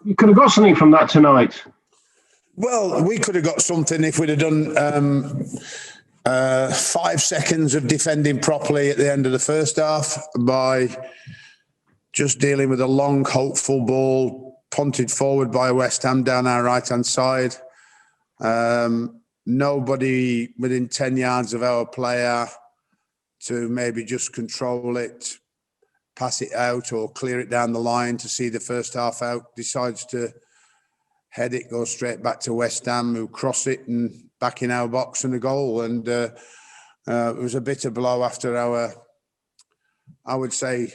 you could have got something from that tonight. Well, we could have got something if we'd have done 5 seconds of defending properly at the end of the first half by just dealing with a long, hopeful ball punted forward by West Ham down our right-hand side. Nobody within 10 yards of our player to maybe just control it, pass it out or clear it down the line to see the first half out, decides to head it, go straight back to West Ham, who cross it and back in our box and a goal. And it was a bitter blow after our, I would say,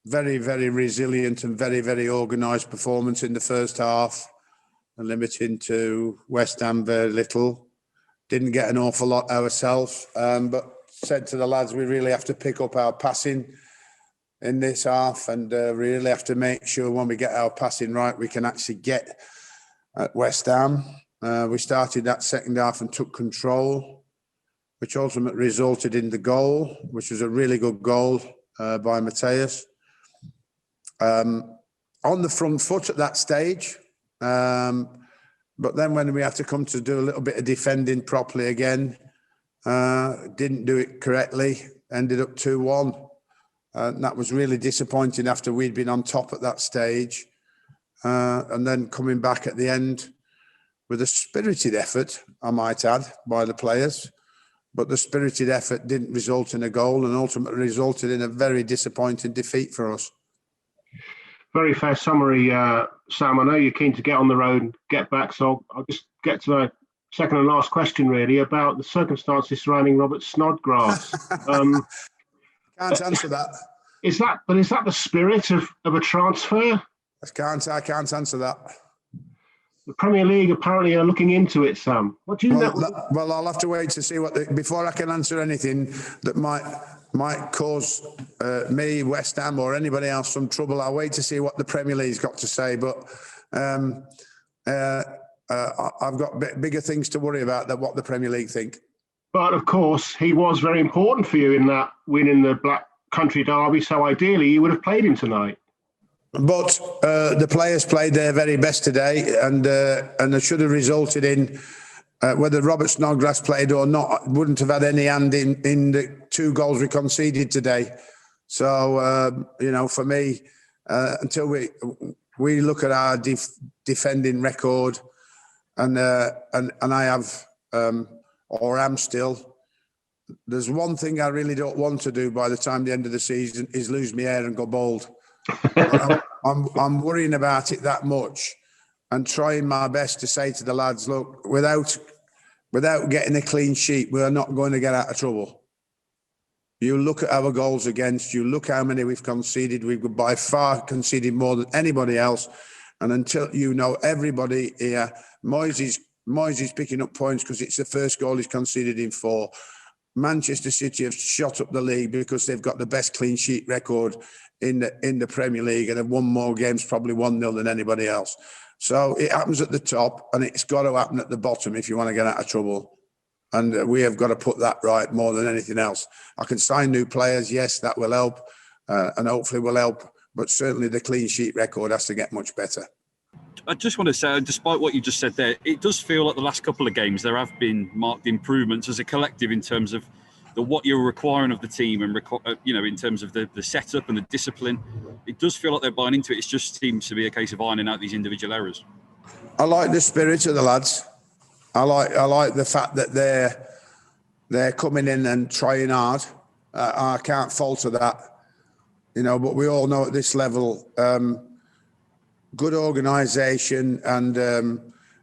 very, very resilient and very, very organised performance in the first half, and limiting to West Ham very little. Didn't get an awful lot ourselves, but said to the lads, we really have to pick up our passing in this half and really have to make sure when we get our passing right, we can actually get at West Ham. We started that second half and took control, which ultimately resulted in the goal, which was a really good goal by Mateus. On the front foot at that stage, but then when we had to come to do a little bit of defending properly again, didn't do it correctly, ended up 2-1. And that was really disappointing after we'd been on top at that stage. And then coming back at the end with a spirited effort, I might add, by the players. But the spirited effort didn't result in a goal and ultimately resulted in a very disappointing defeat for us. Very fair summary, Sam. I know you're keen to get on the road and get back, so I'll just get to the second and last question, really, about the circumstances surrounding Robert Snodgrass. Can't answer that. Is that the spirit of a transfer? I can't answer that. The Premier League apparently are looking into it, Sam. What do you know? Well, I'll have to wait to see before I can answer anything that might cause me, West Ham, or anybody else some trouble. I'll wait to see what the Premier League's got to say. But I've got bigger things to worry about than what the Premier League think. But of course, he was very important for you in that win in the Black Country Derby. So ideally, you would have played him tonight. But the players played their very best today, and it should have resulted in whether Robert Snodgrass played or not. Wouldn't have had any hand in the 2 goals we conceded today. So for me, until we look at our defending record, and I have or am still. There's one thing I really don't want to do by the time the end of the season is lose my hair and go bald. I'm worrying about it that much and trying my best to say to the lads, look, without getting a clean sheet, we're not going to get out of trouble. You look at our goals against, you look how many we've conceded. We've by far conceded more than anybody else. And until everybody here, Moyes is picking up points because it's the first goal he's conceded in 4. Manchester City have shot up the league because they've got the best clean sheet record in the Premier League and have won more games, probably 1-0 than anybody else. So it happens at the top and it's got to happen at the bottom if you want to get out of trouble. And we have got to put that right more than anything else. I can sign new players, yes, that will help, and hopefully will help. But certainly the clean sheet record has to get much better. I just want to say, despite what you just said there, it does feel like the last couple of games there have been marked improvements as a collective in terms of what you're requiring of the team and in terms of the setup and the discipline. It does feel like they're buying into it. It just seems to be a case of ironing out these individual errors. I like the spirit of the lads. I like the fact that they're coming in and trying hard. I can't falter that, But we all know at this level, good organisation and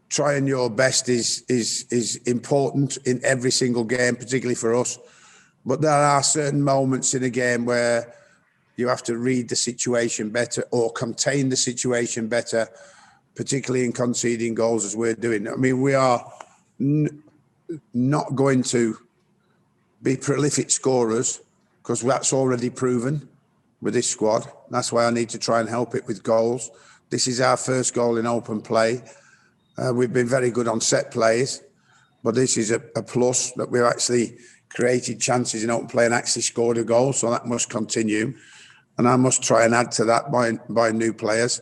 trying your best is important in every single game, particularly for us. But there are certain moments in a game where you have to read the situation better or contain the situation better, particularly in conceding goals as we're doing. I mean, we are not going to be prolific scorers because that's already proven with this squad. That's why I need to try and help it with goals. This is our first goal in open play. We've been very good on set plays, but this is a plus that we've actually created chances in open play and actually scored a goal. So that must continue. And I must try and add to that by new players.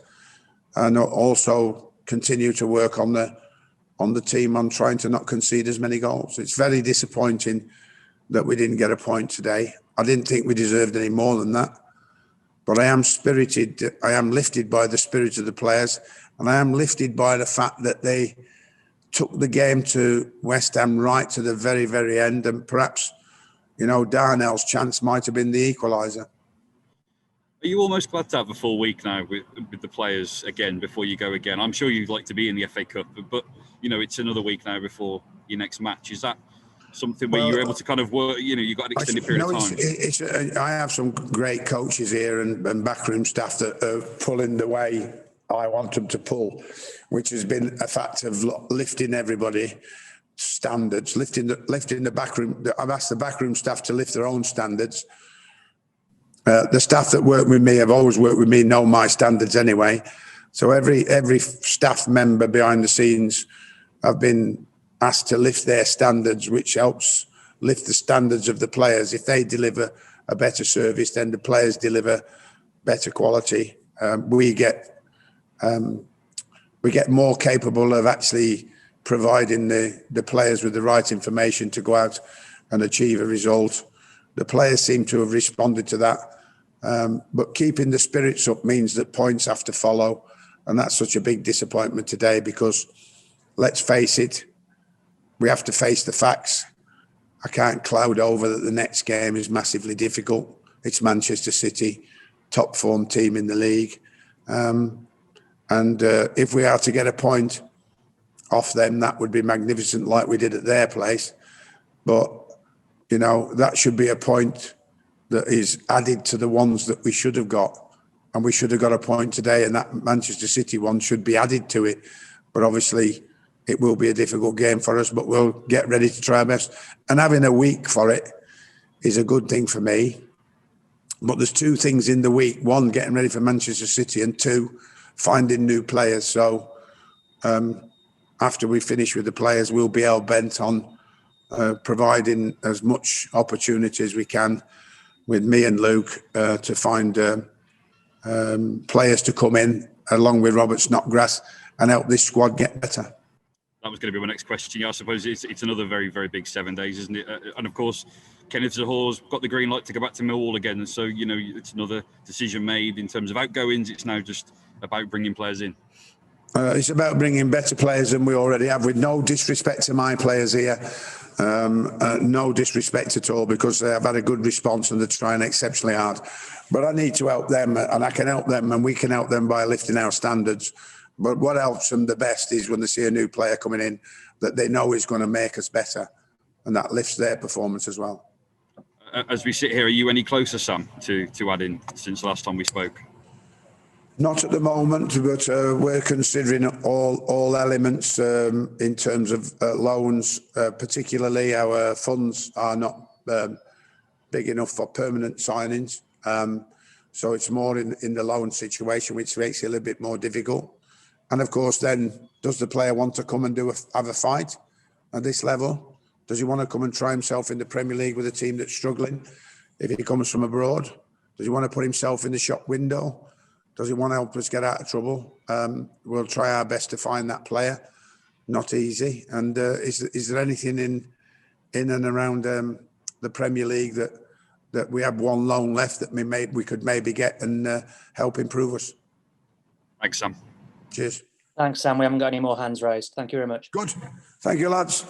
and also continue to work on the team on trying to not concede as many goals. It's very disappointing that we didn't get a point today. I didn't think we deserved any more than that. But I am spirited. I am lifted by the spirit of the players, and I am lifted by the fact that they took the game to West Ham right to the very, very end, and perhaps, Darnell's chance might have been the equaliser. Are you almost glad to have a full week now with the players again before you go again? I'm sure you'd like to be in the FA Cup, but it's another week now before your next match. Is that something where you're able to kind of work, you've got an extended period of time? I have some great coaches here and backroom staff that are pulling the way I want them to pull, which has been a fact of lifting everybody standards, lifting the backroom. I've asked the backroom staff to lift their own standards. The staff that work with me have always worked with me, know my standards anyway. So every staff member behind the scenes have been asked to lift their standards, which helps lift the standards of the players. If they deliver a better service, then the players deliver better quality. We get more capable of actually providing the players with the right information to go out and achieve a result. The players seem to have responded to that. But keeping the spirits up means that points have to follow. And that's such a big disappointment today because, let's face it, we have to face the facts. I can't cloud over that the next game is massively difficult. It's Manchester City, top form team in the league. And if we are to get a point off them, that would be magnificent like we did at their place. But, that should be a point that is added to the ones that we should have got. And we should have got a point today, and that Manchester City one should be added to it. But obviously, it will be a difficult game for us, but we'll get ready to try our best. And having a week for it is a good thing for me. But there's two things in the week. One, getting ready for Manchester City, and two, finding new players. So after we finish with the players, we'll be hell-bent on providing as much opportunity as we can with me and Luke to find players to come in along with Robert Snodgrass and help this squad get better. That was going to be my next question. I suppose it's another very, very big 7 days, isn't it? And of course, Kenneth Zahor's got the green light to go back to Millwall again. And so, it's another decision made in terms of outgoings. It's now just about bringing players in. It's about bringing better players than we already have, with no disrespect to my players here. No disrespect at all, because they have had a good response and they're trying exceptionally hard. But I need to help them, and I can help them, and we can help them by lifting our standards. But what helps them the best is when they see a new player coming in that they know is going to make us better, and that lifts their performance as well. As we sit here, are you any closer, Sam, to adding since the last time we spoke? Not at the moment, but we're considering all elements in terms of loans. Particularly, our funds are not big enough for permanent signings, so it's more in the loan situation, which makes it a little bit more difficult. And of course, then, does the player want to come and have a fight at this level? Does he want to come and try himself in the Premier League with a team that's struggling if he comes from abroad? Does he want to put himself in the shop window? Does he want to help us get out of trouble? We'll try our best to find that player. Not easy. And is there anything in and around the Premier League that we have one loan left that we could maybe get and help improve us? Thanks, Sam. Cheers. Thanks, Sam. We haven't got any more hands raised. Thank you very much. Good. Thank you, lads.